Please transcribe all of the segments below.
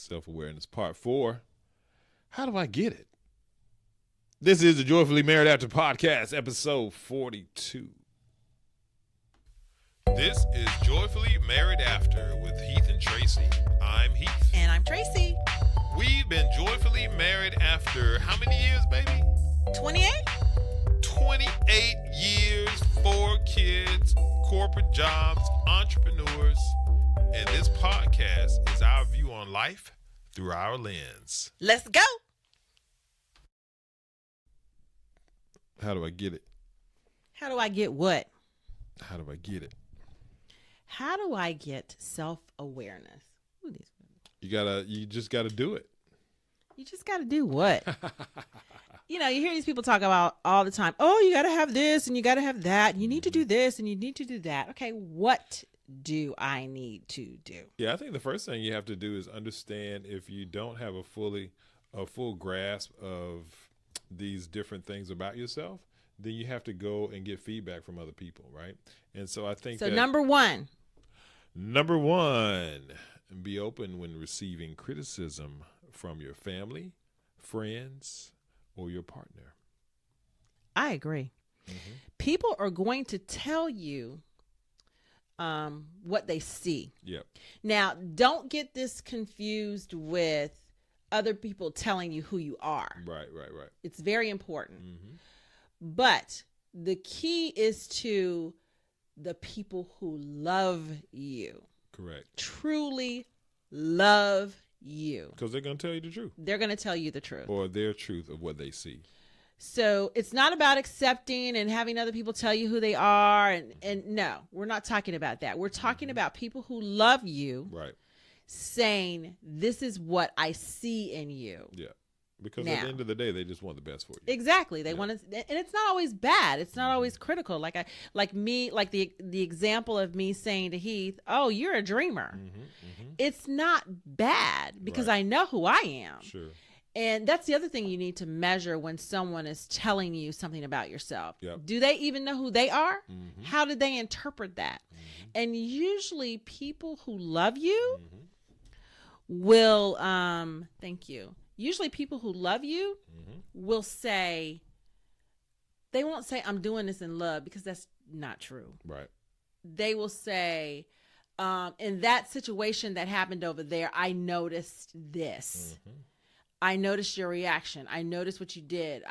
Self-awareness, part 4. How do I get it? This is the Joyfully Married After podcast, episode 42. This is Joyfully Married After with Heath and Tracy. I'm Heath. And I'm Tracy. We've been joyfully married after how many years, baby? 28? 28 years, 4 kids, corporate jobs, entrepreneurs, and this podcast is our view on life through our lens. Let's go. How do I get it? How do I get what? How do I get it? How do I get self-awareness? You just gotta do it. You just got to do what? You hear these people talk about all the time. Oh, you got to have this and you got to have that. You need to do this and you need to do that. Okay, what do I need to do? Yeah, I think the first thing you have to do is understand if you don't have a full grasp of these different things about yourself, then you have to go and get feedback from other people, right? And so I think number one, be open when receiving criticism from your family, friends, or your partner. I agree. Mm-hmm. People are going to tell you what they see. Yep. Now, don't get this confused with other people telling you who you are. Right. It's very important. Mm-hmm. But the key is to the people who love you. Correct. Truly love you. Because they're going to tell you the truth. They're going to tell you the truth. Or their truth of what they see. So it's not about accepting and having other people tell you who they are. And no, we're not talking about that. We're talking about people who love you. Right. Saying, this is what I see in you. Yeah. Because at the end of the day, they just want the best for you. Exactly. They want to, and it's not always bad. It's not always critical. Like the example of me saying to Heath, "Oh, you're a dreamer." Mm-hmm. It's not bad because I know who I am. Sure. And that's the other thing you need to measure when someone is telling you something about yourself. Yep. Do they even know who they are? Mm-hmm. How did they interpret that? Mm-hmm. And usually people who love you will, thank you. Usually people who love you will say, they won't say, I'm doing this in love, because that's not true. Right. They will say, in that situation that happened over there, I noticed this. Mm-hmm. I noticed your reaction. I noticed what you did.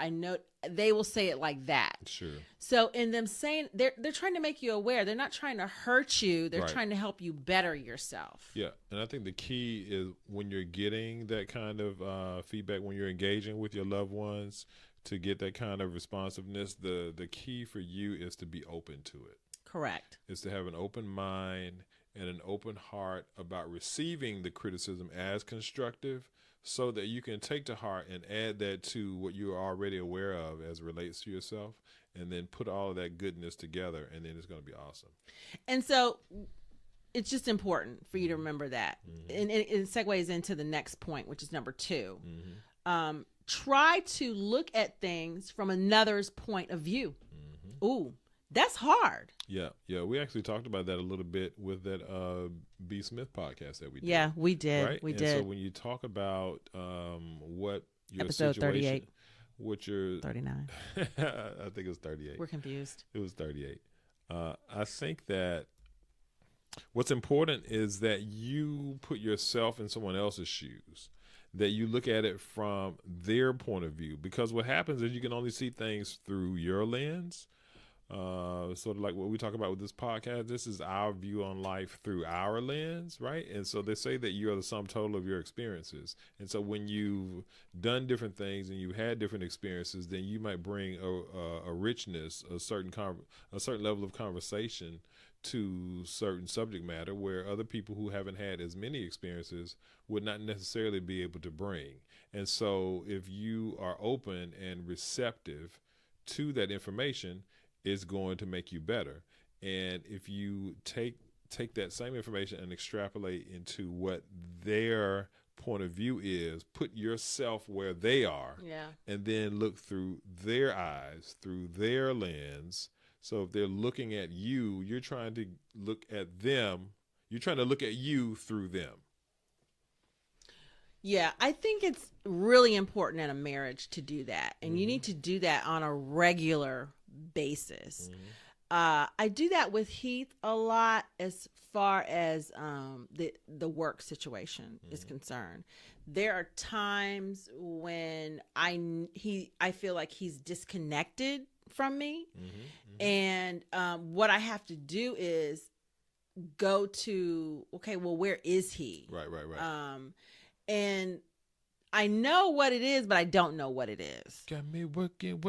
They will say it like that. Sure. So in them saying, they're trying to make you aware. They're not trying to hurt you. They're trying to help you better yourself. Yeah. And I think the key is when you're getting that kind of feedback, when you're engaging with your loved ones to get that kind of responsiveness, the key for you is to be open to it. Correct. Is to have an open mind and an open heart about receiving the criticism as constructive, so that you can take to heart and add that to what you're already aware of as it relates to yourself, and then put all of that goodness together, and then it's going to be awesome. And so it's just important for you to remember that. Mm-hmm. And it segues into the next point, which is number 2. Mm-hmm. Try to look at things from another's point of view. Mm-hmm. Ooh, that's hard. Yeah. We actually talked about that a little bit with that B. Smith podcast that we did. Yeah, we did. Right? We and did. So when you talk about what your episode situation, 38, what your 39, I think it was 38. We're confused. It was 38. I think that what's important is that you put yourself in someone else's shoes, that you look at it from their point of view, because what happens is you can only see things through your lens. Sort of like what we talk about with this podcast. This is our view on life through our lens, right? And so they say that you are the sum total of your experiences. And so when you've done different things and you've had different experiences, then you might bring a richness, a certain level of conversation to certain subject matter where other people who haven't had as many experiences would not necessarily be able to bring. And so if you are open and receptive to that information, is going to make you better. And if you take that same information and extrapolate into what their point of view is, put yourself where they are, and then look through their eyes, through their lens. So if they're looking at you, you're trying to look at them. You're trying to look at you through them. Yeah, I think it's really important in a marriage to do that. And you need to do that on a regular basis. I do that with Heath a lot as far as the work situation is concerned. There are times when I feel like he's disconnected from me, and what I have to do is go to, okay, well, where is he? Right. And I know what it is, but I don't know what it is. Got me working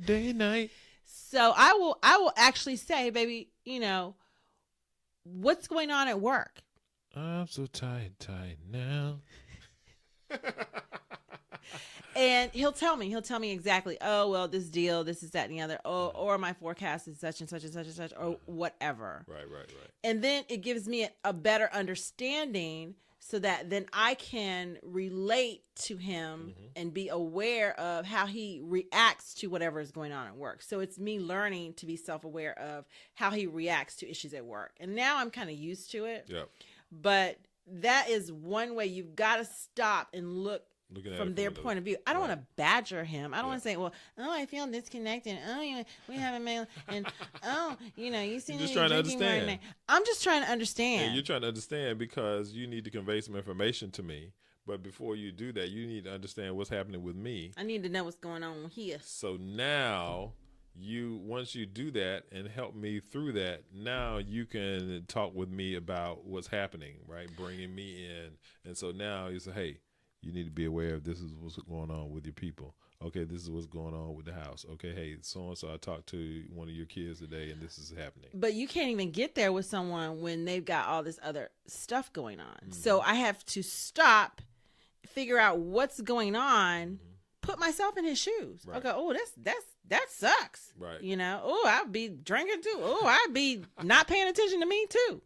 day and night. So I will actually say, hey, baby, what's going on at work? I'm so tired now. And he'll tell me exactly, oh, well, this deal, this is that and the other, or my forecast is such and such and such and such, or whatever. Right. And then it gives me a better understanding so that then I can relate to him and be aware of how he reacts to whatever is going on at work. So it's me learning to be self-aware of how he reacts to issues at work. And now I'm kind of used to it. Yep. But that is one way you've got to stop and look from their point of view. I don't want to badger him. I don't want to say, well, I feel disconnected. We haven't made, and you seem just to be trying to drinking more understand. than I'm just trying to understand. Yeah, you're trying to understand because you need to convey some information to me. But before you do that, you need to understand what's happening with me. I need to know what's going on here. So now once you do that and help me through that, now you can talk with me about what's happening, right? Bringing me in. And so now you say, hey, you need to be aware of this is what's going on with your people. Okay, this is what's going on with the house. Okay, hey, so-and-so, I talked to one of your kids today, and this is happening. But you can't even get there with someone when they've got all this other stuff going on. So I have to stop, figure out what's going on, put myself in his shoes. Right. Okay, that sucks. Right. I'd be drinking too. I'd be not paying attention to me too.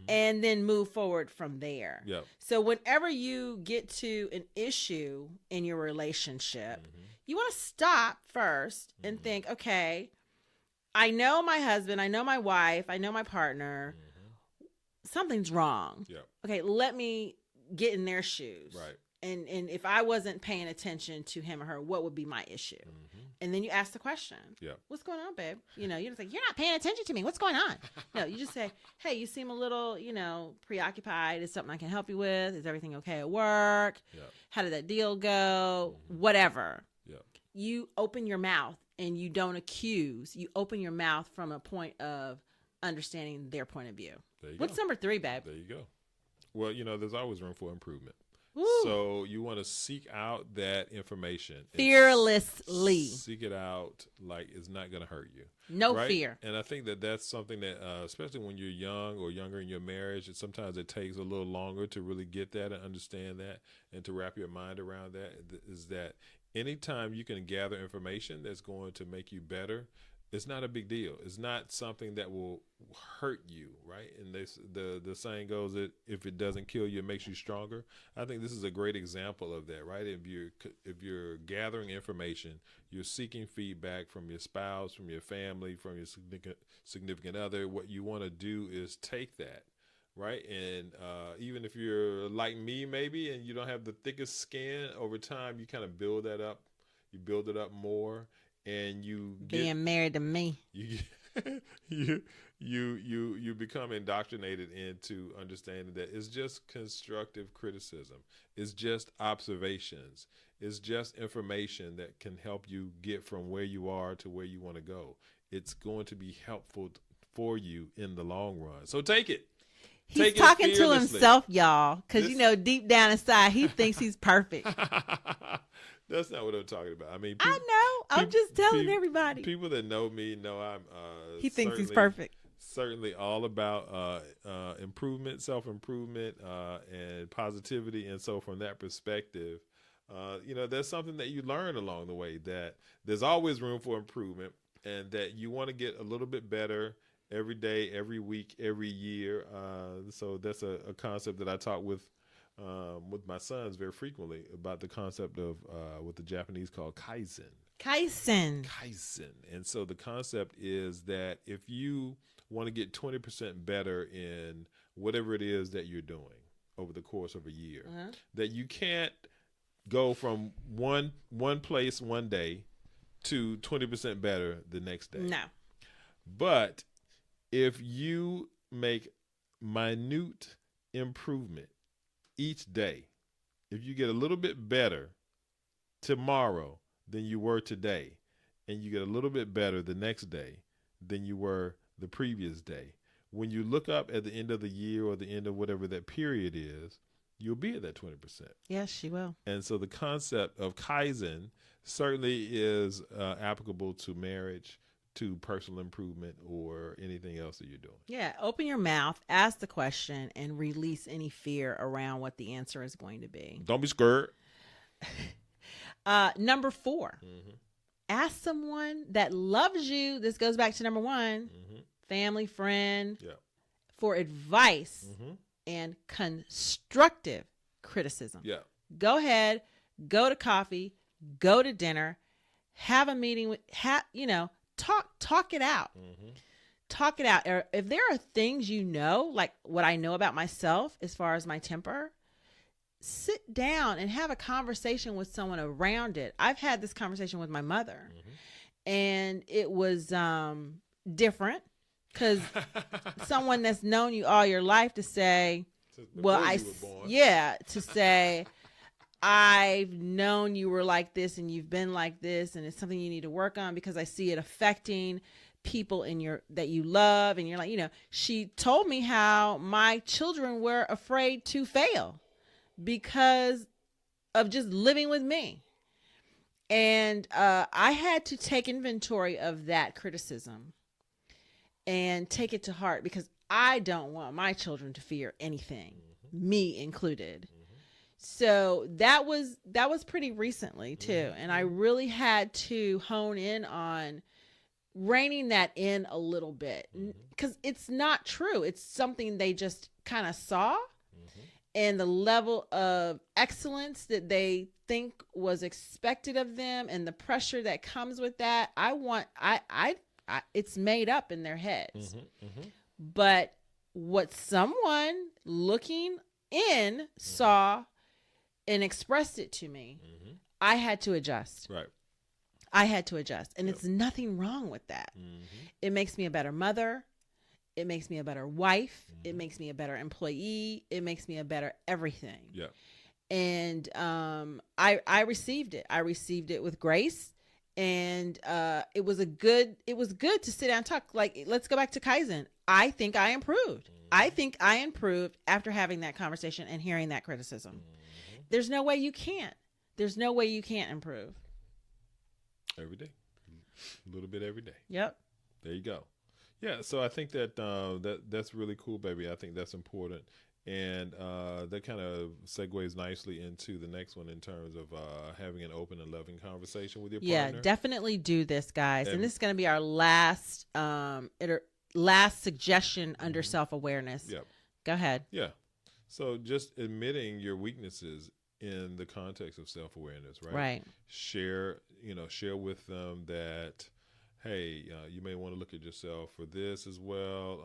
And then move forward from there. Yep. So whenever you get to an issue in your relationship, you want to stop first and think, okay, I know my husband, I know my wife, I know my partner. Something's wrong. Yep. Okay, let me get in their shoes. Right. And if I wasn't paying attention to him or her, what would be my issue? And then you ask the question. Yep. What's going on, babe? You don't say, you're not paying attention to me. What's going on? No, you just say, hey, you seem a little, preoccupied. Is something I can help you with? Is everything okay at work? Yep. How did that deal go? Whatever. Yep. You open your mouth and you don't accuse. You open your mouth from a point of understanding their point of view. There you What's go. number 3, babe? There you go. Well, there's always room for improvement. Woo. So you want to seek out that information. Fearlessly. Seek it out like it's not going to hurt you. No right? fear. And I think that's something that, especially when you're young or younger in your marriage, sometimes it takes a little longer to really get that and understand that and to wrap your mind around that, is that anytime you can gather information that's going to make you better, it's not a big deal. It's not something that will hurt you, right? And the saying goes that if it doesn't kill you, it makes you stronger. I think this is a great example of that, right? If you're gathering information, you're seeking feedback from your spouse, from your family, from your significant other. What you want to do is take that, right? And even if you're like me, maybe, and you don't have the thickest skin, over time you kind of build that up. You build it up more. And you being married to me, you become indoctrinated into understanding that it's just constructive criticism. It's just observations. It's just information that can help you get from where you are to where you want to go. It's going to be helpful for you in the long run. So take it. He's talking to himself, y'all, because deep down inside he thinks he's perfect. That's not what I'm talking about. I mean, I know. I'm just telling everybody. People that know me know I'm. He thinks he's perfect. Certainly, all about improvement, self-improvement, and positivity. And so, from that perspective, there's something that you learn along the way, that there's always room for improvement, and that you want to get a little bit better every day, every week, every year. So that's a concept that I talk with my sons very frequently, about the concept of what the Japanese call kaizen. Kaizen. And so the concept is that if you want to get 20% better in whatever it is that you're doing, over the course of a year. That you can't go from one place one day to 20% better the next day. No. But if you make minute improvement each day, if you get a little bit better tomorrow than you were today, and you get a little bit better the next day than you were the previous day, when you look up at the end of the year or the end of whatever that period is, you'll be at that 20%. Yes, she will. And so the concept of Kaizen certainly is applicable to marriage, to personal improvement, or anything else that you're doing. Yeah, open your mouth, ask the question, and release any fear around what the answer is going to be. Don't be scared. Number 4, ask someone that loves you. This goes back to number 1, family, friend, for advice and constructive criticism. Yeah. Go ahead, go to coffee, go to dinner, have a meeting with, talk it out. Talk it out. Or if there are things like what I know about myself as far as my temper, sit down and have a conversation with someone around it. I've had this conversation with my mother, and it was different because someone that's known you all your life to say, to say, I've known you were like this and you've been like this, and it's something you need to work on because I see it affecting people that you love. And you're like, she told me how my children were afraid to fail because of just living with me. And I had to take inventory of that criticism and take it to heart because I don't want my children to fear anything, me included. So that was pretty recently too. And I really had to hone in on reining that in a little bit because it's not true. It's something they just kind of saw, and the level of excellence that they think was expected of them and the pressure that comes with that. It's made up in their heads. But what someone looking in saw and expressed it to me, I had to adjust. Right. I had to adjust. And it's nothing wrong with that. It makes me a better mother. It makes me a better wife. It makes me a better employee. It makes me a better everything. Yeah. And I received it. I received it with grace. And it was good to sit down and talk. Like, let's go back to Kaizen. I think I improved. I think I improved after having that conversation and hearing that criticism. There's no way you can't. There's no way you can't improve. Every day. A little bit every day. Yep. There you go. Yeah, so I think that's really cool, baby. I think that's important. And that kind of segues nicely into the next one in terms of having an open and loving conversation with your partner. Yeah, definitely do this, guys. And this is going to be our last suggestion under self-awareness. Yep. Go ahead. Yeah. So just admitting your weaknesses in the context of self-awareness, right? Right. Share with them that, hey, you may want to look at yourself for this as well,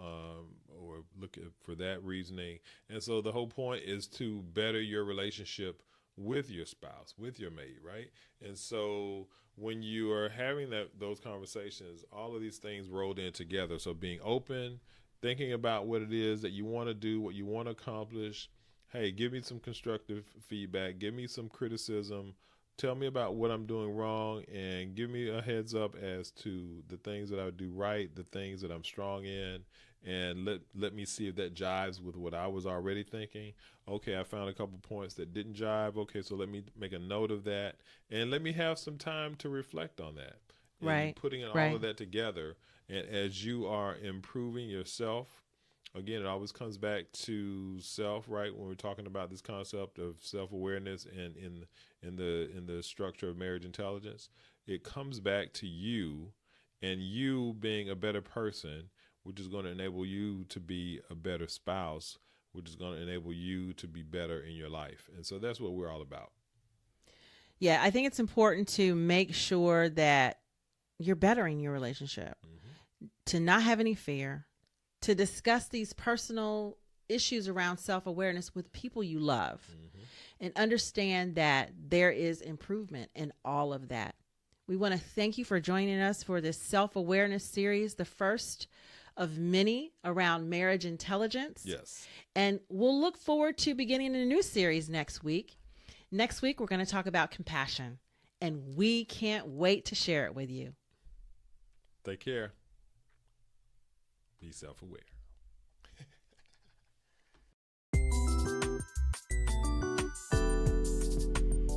or look for that reasoning. And so the whole point is to better your relationship with your spouse, with your mate, right? And so when you are having those conversations, all of these things rolled in together. So being open, thinking about what it is that you want to do, what you want to accomplish. Hey, give me some constructive feedback. Give me some criticism. Tell me about what I'm doing wrong, and give me a heads up as to the things that I do right, the things that I'm strong in, and let me see if that jives with what I was already thinking. Okay, I found a couple points that didn't jive. Okay, so let me make a note of that, and let me have some time to reflect on that. Right. Putting all of that together, and as you are improving yourself, again, it always comes back to self, right? When we're talking about this concept of self-awareness and in the structure of marriage intelligence, it comes back to you and you being a better person, which is going to enable you to be a better spouse, which is going to enable you to be better in your life. And so that's what we're all about. Yeah, I think it's important to make sure that you're bettering your relationship, to not have any fear, to discuss these personal issues around self-awareness with people you love, and understand that there is improvement in all of that. We want to thank you for joining us for this self-awareness series, the first of many around marriage intelligence. Yes. And we'll look forward to beginning a new series next week. Next week, we're going to talk about compassion, and we can't wait to share it with you. Take care. Be self-aware.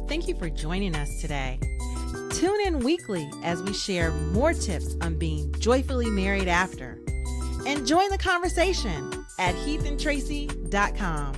Thank you for joining us today. Tune in weekly as we share more tips on being joyfully married after. And join the conversation at heathandtracy.com.